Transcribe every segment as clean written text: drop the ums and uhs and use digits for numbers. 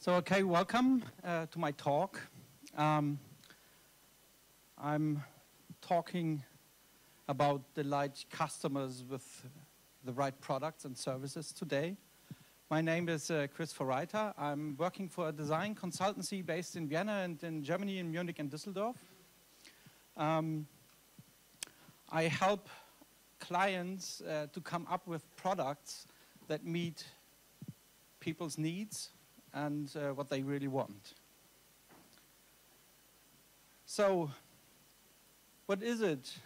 Okay, welcome to my talk. I'm talking about delight customers with the right products and services today. My name is Chris Reiter. I'm working for a design consultancy based in Vienna and in Germany, in Munich and Düsseldorf. I help clients to come up with products that meet people's needs and what they really want. So, what is it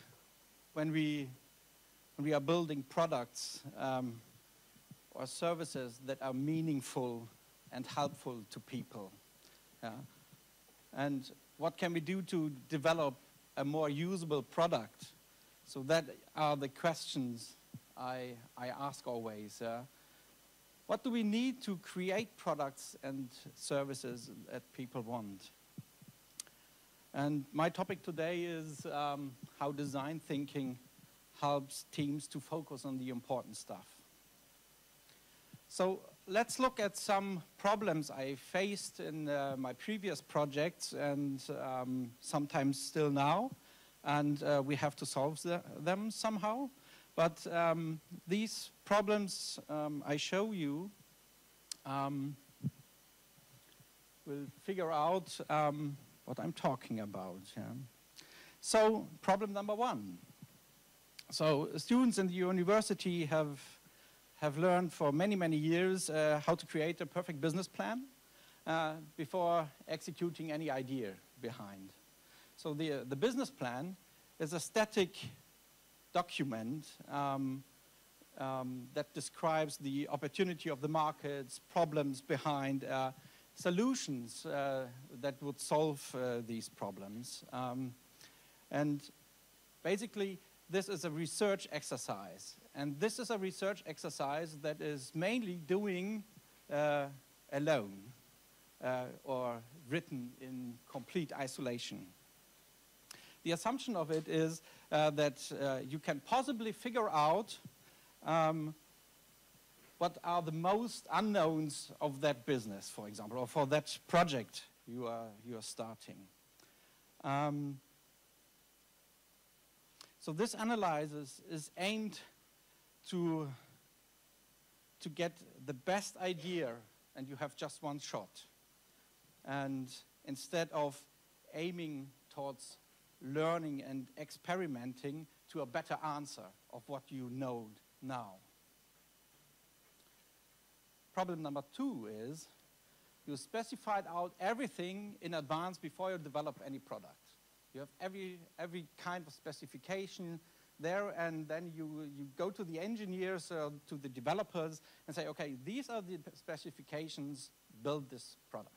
when we are building products or services that are meaningful and helpful to people? Yeah? And what can we do to develop a more usable product? So that are the questions I ask always. What do we need to create products and services that people want? And my topic today is how design thinking helps teams to focus on the important stuff. So let's look at some problems I faced in my previous projects and sometimes still now. And we have to solve them somehow. But these problems I show you will figure out what I'm talking about. Yeah. So, problem number one. So, students in the university have learned for many, many years how to create a perfect business plan before executing any idea behind. So, the business plan is a static document that describes the opportunity of the markets, problems behind, solutions that would solve these problems. And basically, this is a research exercise. And this is a research exercise that is mainly doing alone or written in complete isolation. The assumption of it is that you can possibly figure out what are the most unknowns of that business, for example, or for that project you are starting. So this analysis is aimed to get the best idea, and you have just one shot. And instead of aiming towards learning and experimenting to a better answer of what you know now. Problem number two is you specified out everything in advance before you develop any product. You have every kind of specification there, and then you go to the engineers, to the developers, and say, okay, these are the specifications, build this product.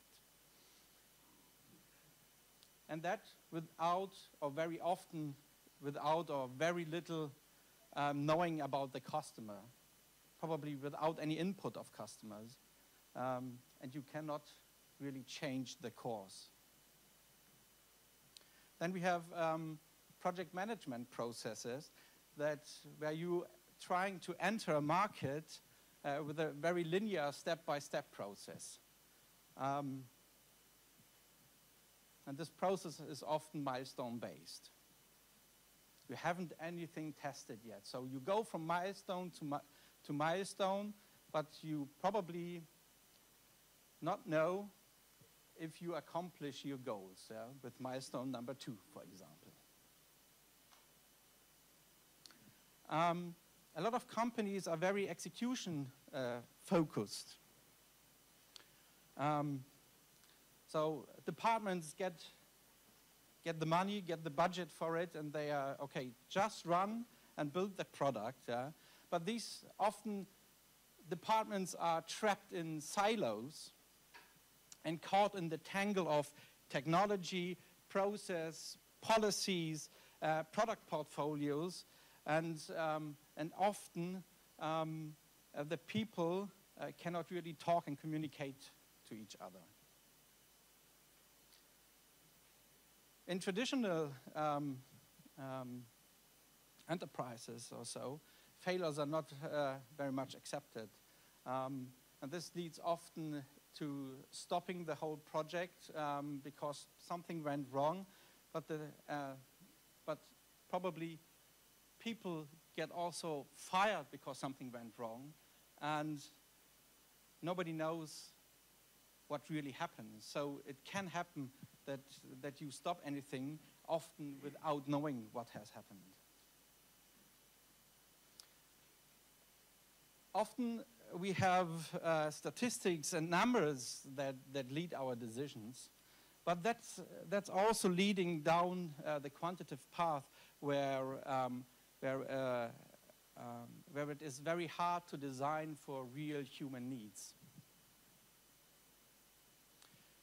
And that without, or very often, without or very little knowing about the customer, probably without any input of customers, and you cannot really change the course. Then we have project management processes where you trying to enter a market with a very linear step-by-step process. And this process is often milestone-based. You haven't anything tested yet. So you go from milestone to milestone, but you probably not know if you accomplish your goals, with milestone number 2, for example. A lot of companies are very execution focused. So departments get the money, get the budget for it, and they are, okay, just run and build the product. Yeah? But these often departments are trapped in silos and caught in the tangle of technology, process, policies, product portfolios, and often the people cannot really talk and communicate to each other. In traditional enterprises or so, failures are not very much accepted. And this leads often to stopping the whole project because something went wrong, but probably people get also fired because something went wrong, and nobody knows what really happens. So it can happen that you stop anything, often without knowing what has happened. Often we have statistics and numbers that lead our decisions, but that's also leading down the quantitative path where it is very hard to design for real human needs.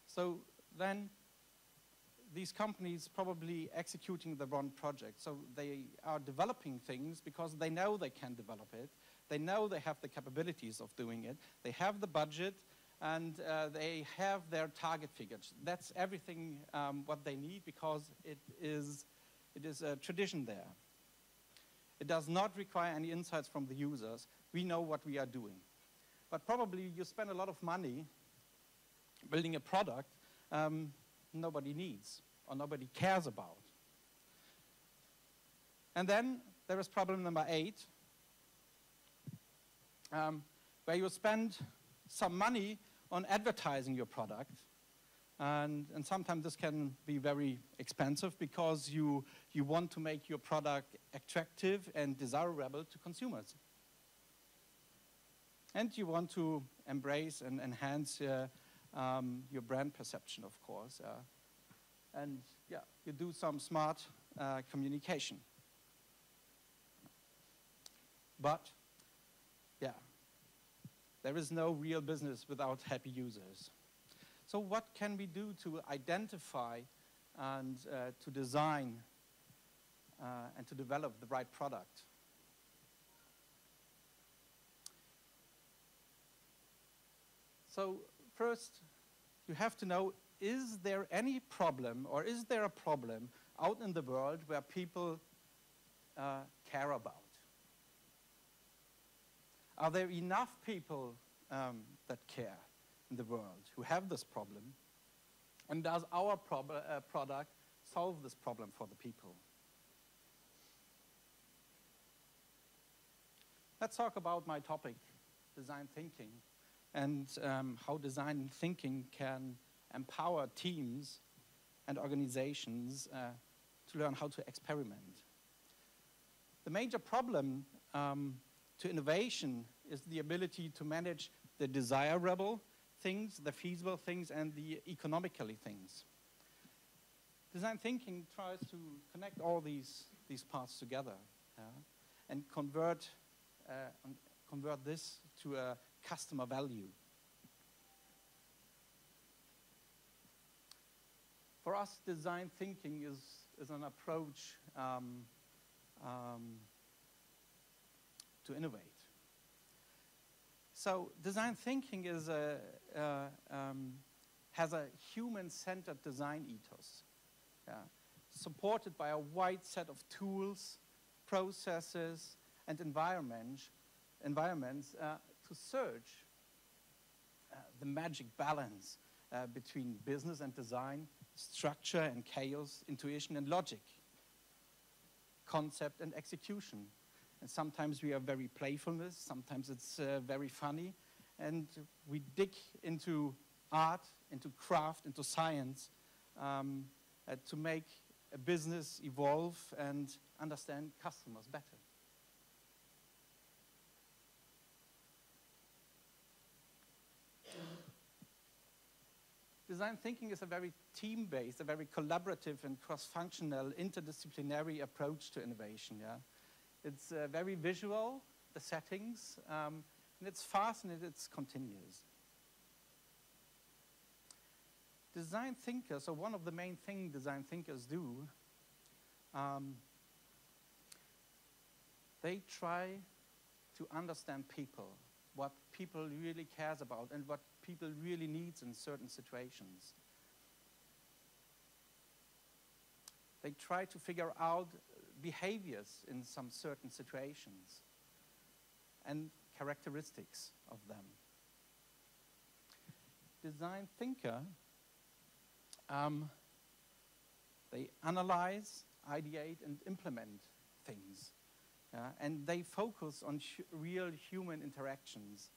So then these companies probably executing the wrong project. So they are developing things because they know they can develop it. They know they have the capabilities of doing it. They have the budget, and they have their target figures. That's everything what they need, because it is a tradition there. It does not require any insights from the users. We know what we are doing. But probably you spend a lot of money building a product nobody needs or nobody cares about. And then there is problem number 8, where you spend some money on advertising your product. And sometimes this can be very expensive because you want to make your product attractive and desirable to consumers. And you want to embrace and enhance your brand perception, of course. And yeah, you do some smart communication. But yeah, there is no real business without happy users. So what can we do to identify and to design and to develop the right product? So first, you have to know, is there any problem, or is there a problem out in the world where people care about? Are there enough people that care in the world who have this problem? And does our product solve this problem for the people? Let's talk about my topic, design thinking, and how design thinking can empower teams and organizations to learn how to experiment. The major problem to innovation is the ability to manage the desirable things, the feasible things, and the economically things. Design thinking tries to connect all these parts together and convert this to a customer value. For us, design thinking is an approach to innovate. So design thinking is has a human-centered design ethos, supported by a wide set of tools, processes, and environments to search the magic balance between business and design, structure and chaos, intuition and logic, concept and execution. And sometimes we are very playfulness, sometimes it's very funny, and we dig into art, into craft, into science to make a business evolve and understand customers better. Design thinking is a very team-based, a very collaborative and cross-functional, interdisciplinary approach to innovation. Yeah? It's very visual, the settings, and it's fast and it's continuous. Design thinkers, so one of the main things design thinkers do, they try to understand people, what people really cares about and what people really needs in certain situations. They try to figure out behaviors in some certain situations and characteristics of them. design thinker, they analyze, ideate, and implement things. And they focus on real human interactions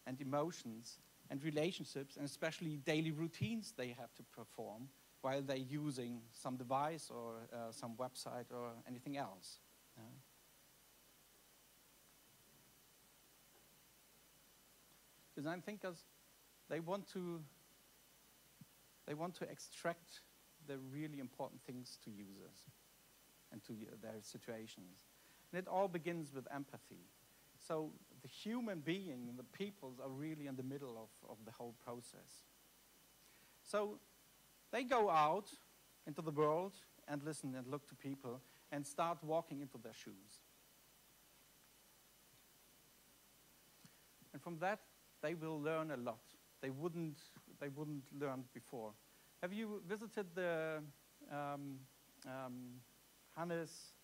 and emotions and relationships, and especially daily routines they have to perform while they're using some device or some website or anything else. Design thinkers, they want to extract the really important things to users and to their situations. And it all begins with empathy. So the human being, the peoples, are really in the middle of the whole process. So they go out into the world and listen and look to people and start walking into their shoes. And from that, they will learn a lot. They wouldn't learn before. Have you visited the Hannes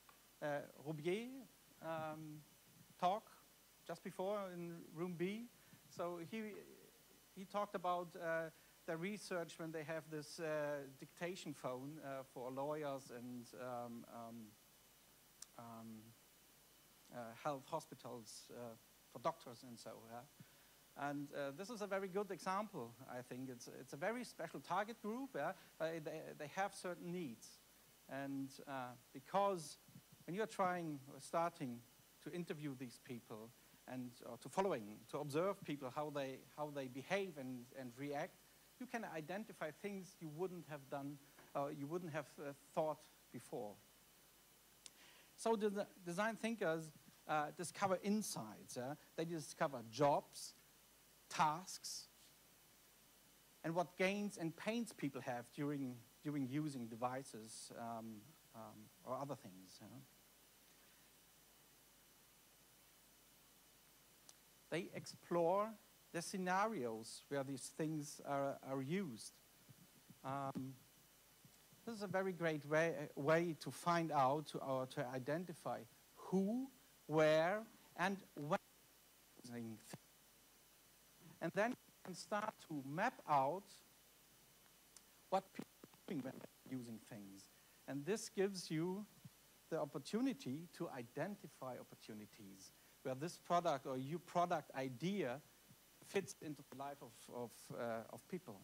Roubier talk just before in room B? So he talked about the research when they have this dictation phone for lawyers and health hospitals for doctors and so. And this is a very good example, I think. It's a very special target group. They have certain needs. And because when you're starting to interview these people and to observe people, how they behave and react, you can identify things you wouldn't have done, you wouldn't have thought before. So the design thinkers discover insights. They discover jobs, tasks, and what gains and pains people have during using devices or other things. They explore the scenarios where these things are used. This is a very great way to find out or to identify who, where, and when using things. And then you can start to map out what people are doing when they're using things. And this gives you the opportunity to identify opportunities where this product or your product idea fits into the life of people.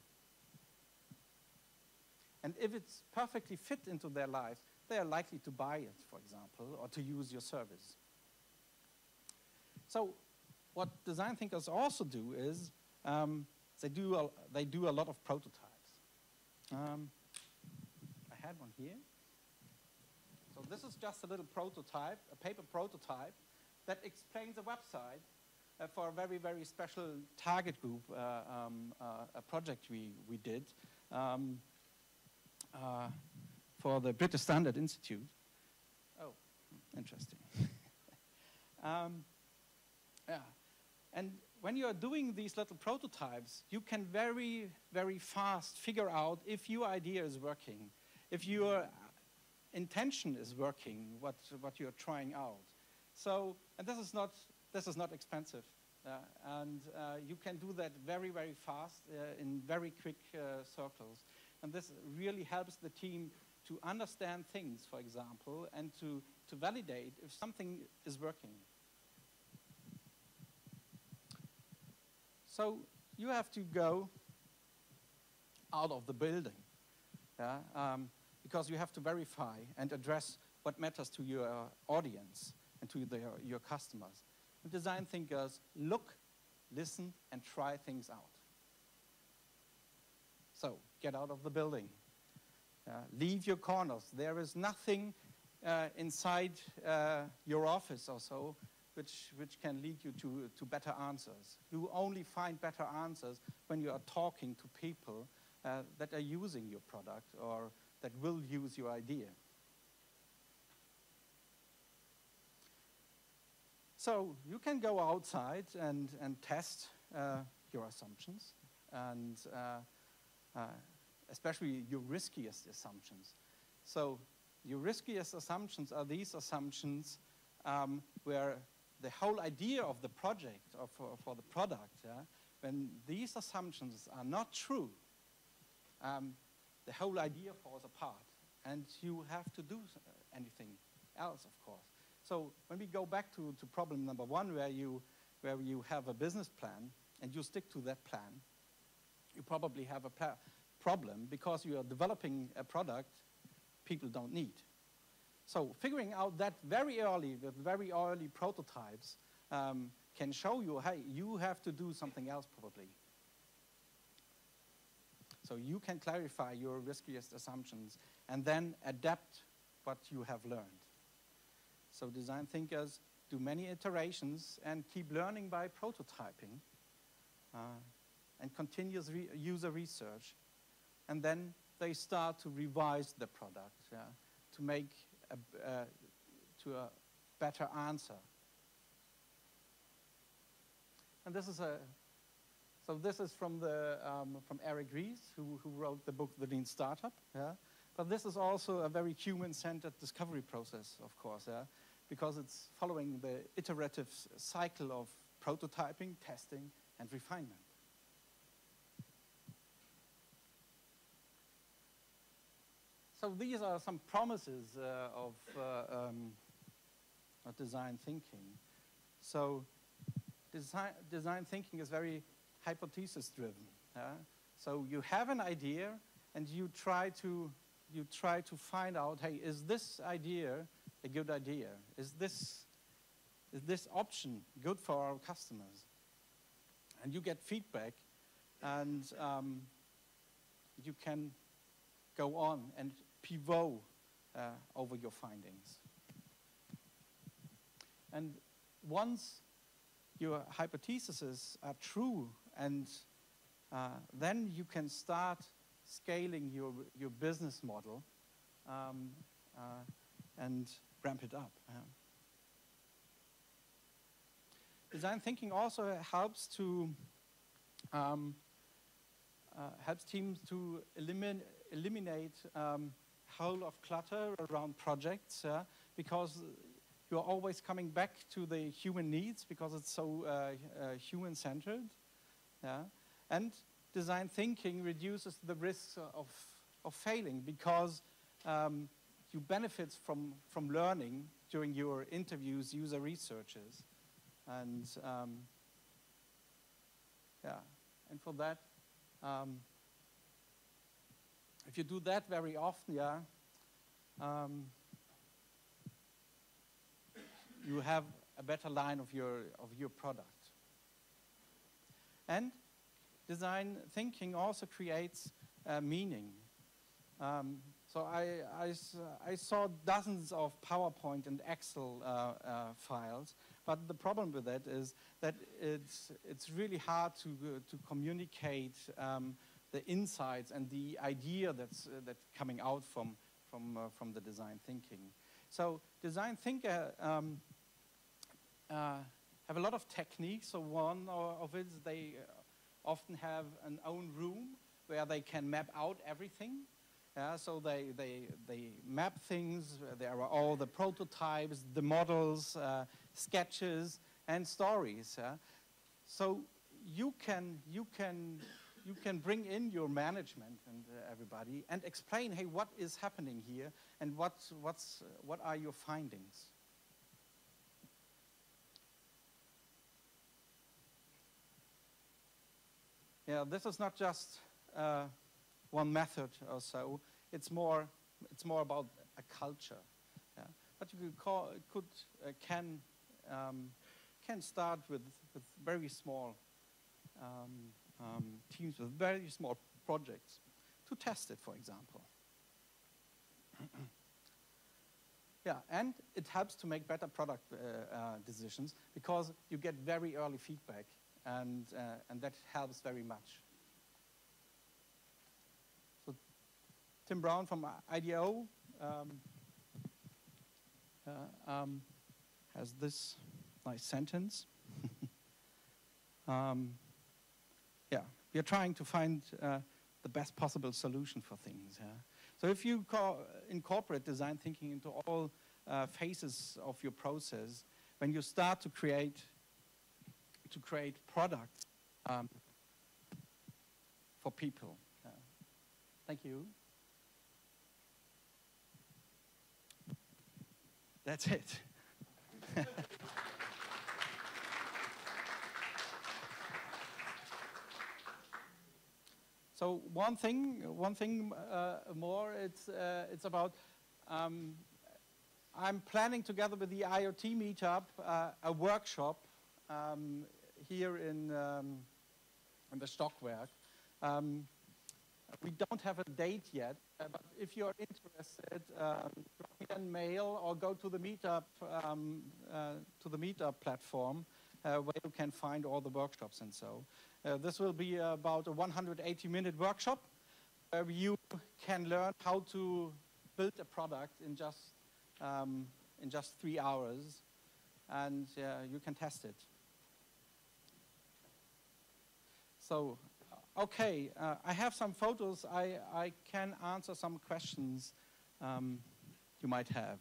And if it's perfectly fit into their lives, they are likely to buy it, for example, or to use your service. So what design thinkers also do is they do a lot of prototypes. I had one here. So this is just a little prototype, a paper prototype that explains a website for a very, very special target group, a project we did for the British Standard Institute. Oh, interesting. Yeah. And when you're doing these little prototypes, you can very, very fast figure out if your idea is working, if your intention is working, what you're trying out. So, and this is not expensive, and you can do that very, very fast in very quick circles. And this really helps the team to understand things, for example, and to validate if something is working. So you have to go out of the building, because you have to verify and address what matters to your audience and to your customers. And design thinkers look, listen, and try things out. So get out of the building. Leave your corners. There is nothing inside your office or so which can lead you to better answers. You only find better answers when you are talking to people that are using your product or that will use your idea. So you can go outside and test your assumptions, and especially your riskiest assumptions. So your riskiest assumptions are these assumptions where the whole idea of the project or for the product when these assumptions are not true, the whole idea falls apart, and you have to do anything else, of course. So when we go back to problem number one, where you have a business plan and you stick to that plan, you probably have a problem because you are developing a product people don't need. So figuring out that very early with very early prototypes can show you, hey, you have to do something else probably. So you can clarify your riskiest assumptions and then adapt what you have learned. So design thinkers do many iterations and keep learning by prototyping and continuous user research. And then they start to revise the product to make to a better answer. And this is this is from Eric Ries, who wrote the book The Lean Startup. Yeah? But this is also a very human-centered discovery process, of course, because it's following the iterative cycle of prototyping, testing, and refinement. So these are some promises of design thinking. So design thinking is very hypothesis-driven. So you have an idea, and you try to find out, hey, is this idea a good idea? Is this option good for our customers? And you get feedback, and you can go on and pivot over your findings. And once your hypotheses are true, and then you can start scaling your business model and ramp it up. Design thinking also helps teams to eliminate whole of clutter around projects, because you're always coming back to the human needs because it's so human-centered. And design thinking reduces the risks of failing because you benefit from learning during your interviews, user researches. And and for that, if you do that very often, you have a better line of your product. And design thinking also creates meaning. So I saw dozens of PowerPoint and Excel files, but the problem with that is that it's really hard to communicate the insights and the idea that's coming out from the design thinking. So design thinker have a lot of techniques. So one of it is they often have an own room where they can map out everything. So they map things. There are all the prototypes, the models, sketches, and stories. So you can bring in your management and everybody and explain, hey, what is happening here, and what are your findings? Yeah, this is not just one method or so. It's more about a culture. Yeah? But you can start with very small teams with very small projects to test it, for example. Yeah, and it helps to make better product decisions because you get very early feedback, and that helps very much. So Tim Brown from IDEO has this nice sentence. Yeah, we are trying to find the best possible solution for things. Yeah? So if you incorporate design thinking into all phases of your process, when you start to create products, for people. Thank you. That's it. So one thing more. It's about. I'm planning together with the IoT meetup a workshop here in the Stockwerk. We don't have a date yet, but if you're interested, drop me a mail or go to the meetup platform where you can find all the workshops and so. This will be about a 180-minute workshop where you can learn how to build a product in just 3 hours, and you can test it. So, okay, I have some photos. I can answer some questions you might have.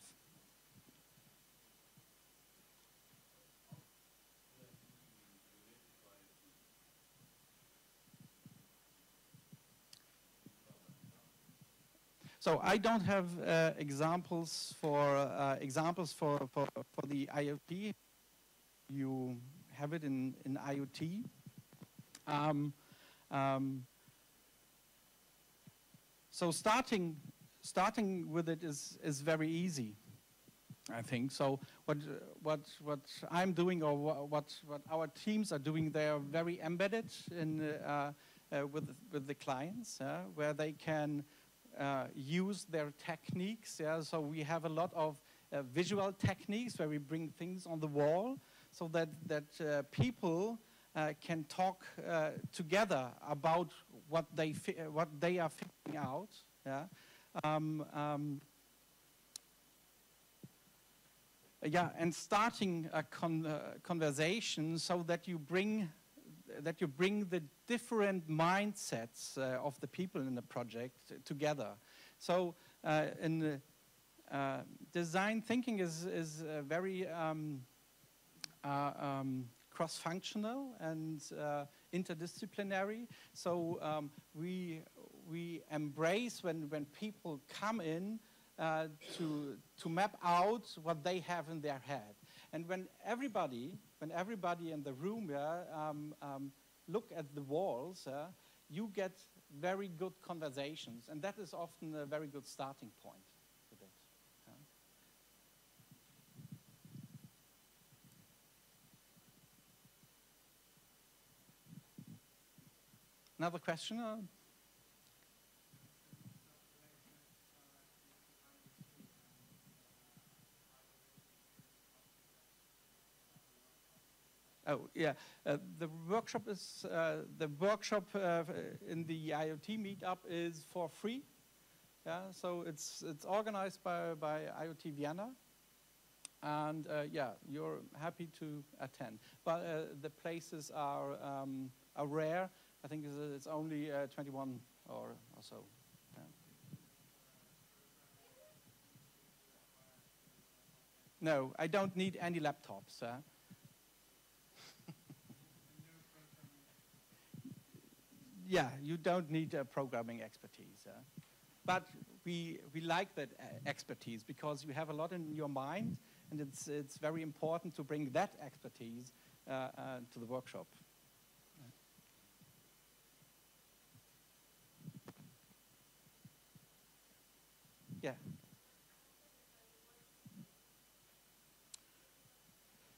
So I don't have examples for the IoT. You have it in IoT. So starting with it is very easy, I think. So what I'm doing, or what our teams are doing, they are very embedded in with the clients, where they can use their techniques. So we have a lot of visual techniques where we bring things on the wall, so that people can talk together about what they are figuring out. And starting a conversation so that you bring the different mindsets of the people in the project together. So in design thinking is very cross-functional and interdisciplinary. So we embrace when people come in to map out what they have in their head. And when everybody in the room look at the walls, you get very good conversations, and that is often a very good starting point with it. Another question? Oh yeah, the workshop is in the IoT meetup is for free. Yeah, so it's organized by IoT Vienna, and you're happy to attend. But the places are rare. I think it's only 21 or so. Yeah. No, I don't need any laptops. Yeah, you don't need programming expertise. But we like that expertise because you have a lot in your mind, and it's very important to bring that expertise to the workshop. Yeah.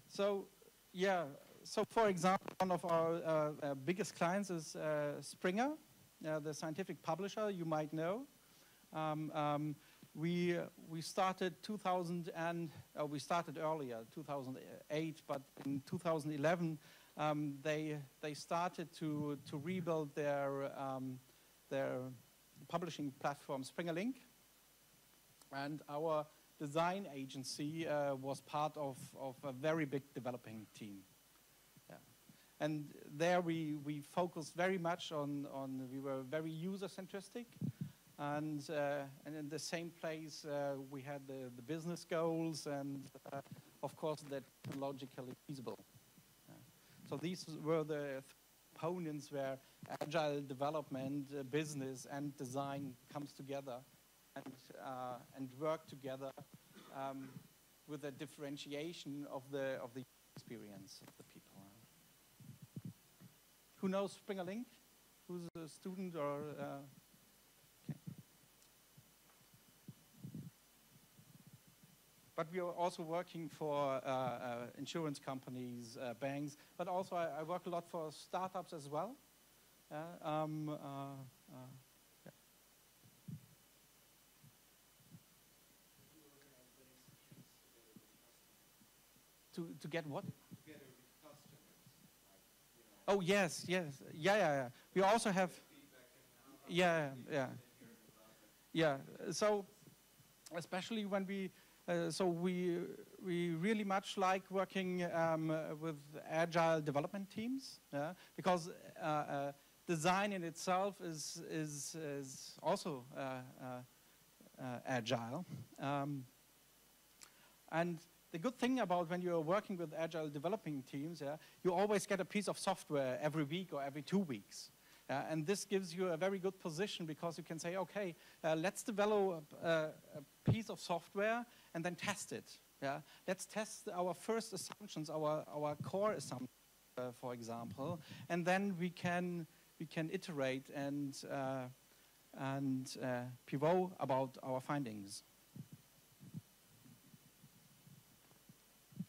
So, yeah. So, for example, one of our biggest clients is Springer, the scientific publisher you might know. We started we started earlier, 2008, but in 2011 they started to rebuild their publishing platform Springer Link, and our design agency was part of a very big developing team. And there we focused very much on we were very user-centric, and in the same place we had the business goals and of course that logically feasible. So these were the components where agile development, business, and design comes together and work together with a differentiation of the experience of the people. Who knows Springer Link? Who's a student or? Okay. But we are also working for insurance companies, banks, but also I work a lot for startups as well. Yeah. To get what? Together with customers. Like, you know, Oh yes, yes, yeah. We also have, yeah. Yeah. So especially when we really much like working with agile development teams, yeah, because design in itself is also agile, and the good thing about when you're working with agile developing teams, yeah, you always get a piece of software every week or every 2 weeks. And this gives you a very good position because you can say, okay, let's develop a piece of software and then test it. Yeah? Let's test our first assumptions, our core assumptions, for example, and then we can iterate and pivot about our findings.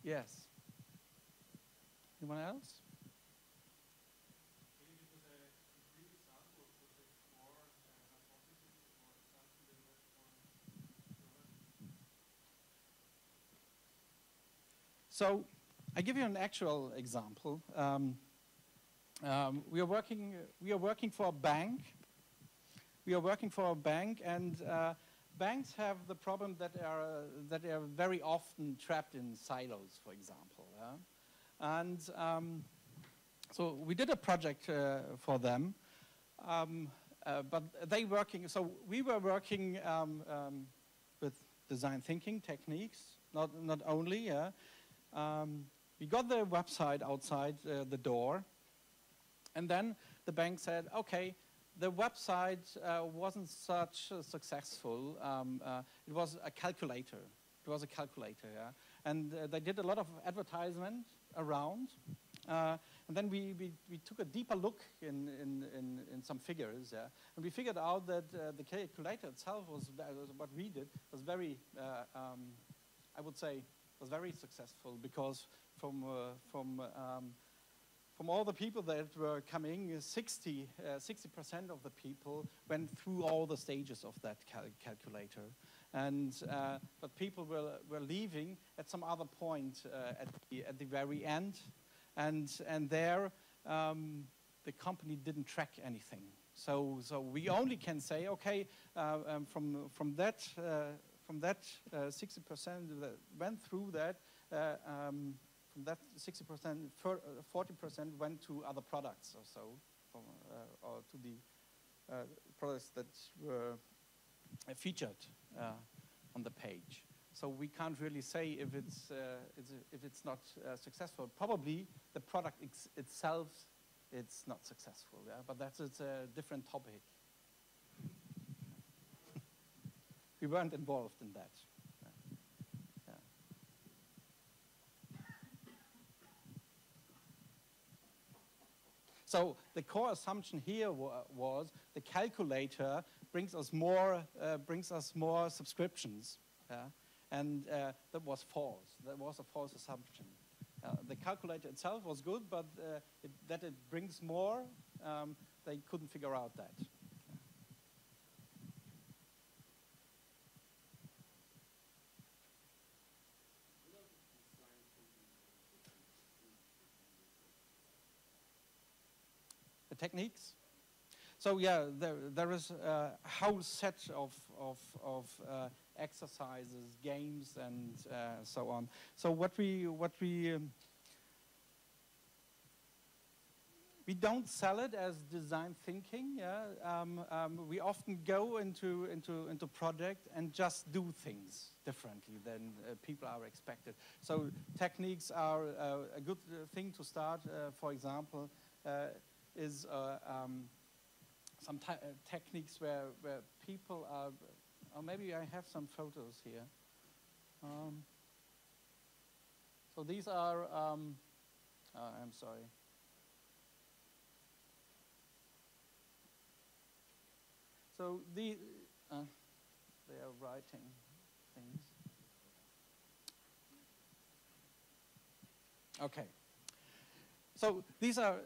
Yes. Anyone else? Can you give us a concrete example? Was it more hypothesis or self-delivered or product? So I give you an actual example. We are working for a bank. We are working for a bank, and banks have the problem that they are very often trapped in silos, for example. Yeah? And so we did a project for them, but they working. So we were working with design thinking techniques, not only. Yeah? We got the website outside the door, and then the bank said, okay, the website wasn't such successful. It was a calculator. Yeah? And they did a lot of advertisement around. And then we took a deeper look in some figures. Yeah? And we figured out that the calculator itself was what we did was very, I would say, was very successful because from all the people that were coming, 60% of the people went through all the stages of that calculator. And, but people were leaving at some other point at the very end. And there, the company didn't track anything. So we only can say, okay, from that 60% that went through that, from that 60%, 40% went to other products or so, or to the products that were featured on the page. So we can't really say if it's not successful. Probably the product itself, it's not successful. Yeah? But it's a different topic. We weren't involved in that. So the core assumption here was the calculator brings us more subscriptions, and that was false. That was a false assumption. The calculator itself was good, but that it brings more, they couldn't figure out that. The techniques. So yeah, there is a whole set of exercises, games, and so on. So what we don't sell it as design thinking. Yeah? We often go into project and just do things differently than people are expected. So techniques are a good thing to start. For example. is some techniques where people are, or maybe I have some photos here. So these are, I'm sorry. So they are writing things. Okay. So these are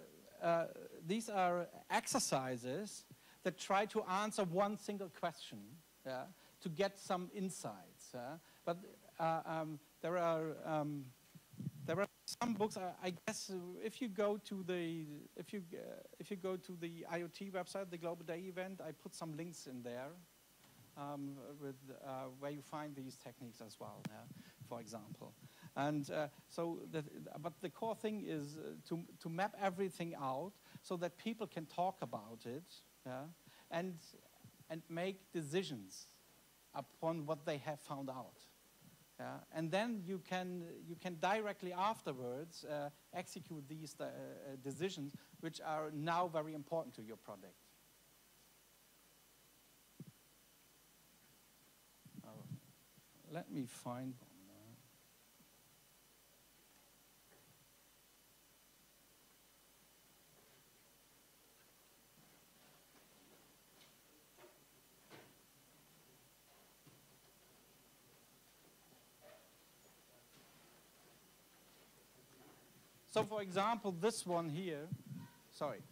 exercises that try to answer one single question, yeah, to get some insights. But there are some books. I guess if you go to the IoT website, the Global Day event, I put some links in there with where you find these techniques as well. Yeah, for example. And but the core thing is to map everything out so that people can talk about it, yeah, and make decisions upon what they have found out. Yeah, and then you can directly afterwards execute these decisions, which are now very important to your project. Let me find one. So, for example, this one here, sorry.